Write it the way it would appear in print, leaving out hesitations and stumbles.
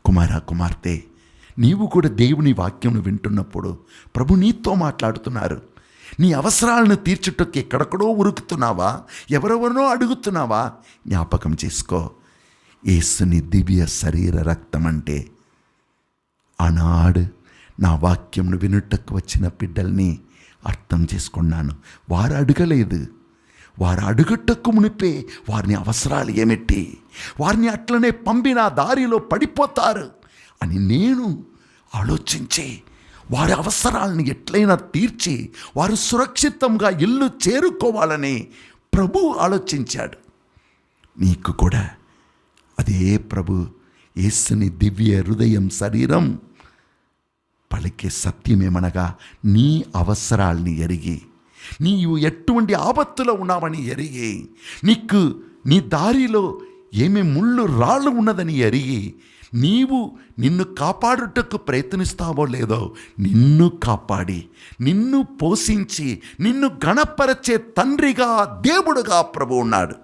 కుమారా, కుమార్తె, నీవు కూడా దేవుని వాక్యంను వింటున్నప్పుడు ప్రభు నీతో మాట్లాడుతున్నారు. నీ అవసరాలను తీర్చుటకు ఎక్కడెక్కడో ఉరుకుతున్నావా, ఎవరెవరినో అడుగుతున్నావా? జ్ఞాపకం చేసుకో, యేసుని దివ్య శరీర రక్తం అంటే ఆనాడు నా వాక్యంను వినుటకు వచ్చిన బిడ్డల్ని అర్థం చేసుకున్నాను. వారు అడగలేదు, వారు అడుగుటకు మునిపే వారిని అవసరాలు ఏమిటి, వారిని అట్లనే పంపిన దారిలో పడిపోతారు అని నేను ఆలోచించి వారి అవసరాలను ఎట్లయినా తీర్చి వారు సురక్షితంగా ఇల్లు చేరుకోవాలని ప్రభు ఆలోచించాడు. నీకు కూడా అదే ప్రభు యేసుని దివ్య హృదయం శరీరం పలికే సత్యమేమనగా, నీ అవసరాల్ని ఎరిగి, నీవు ఎటువంటి ఆపత్తులో ఉన్నావని ఎరిగి, నీకు నీ దారిలో ఏమి ముళ్ళు రాళ్ళు ఉన్నదని ఎరిగి, నీవు నిన్ను కాపాడుటకు ప్రయత్నిస్తావో లేదో, నిన్ను కాపాడి నిన్ను పోషించి నిన్ను గణపరచే తండ్రిగా దేవుడుగా ప్రభు ఉన్నాడు.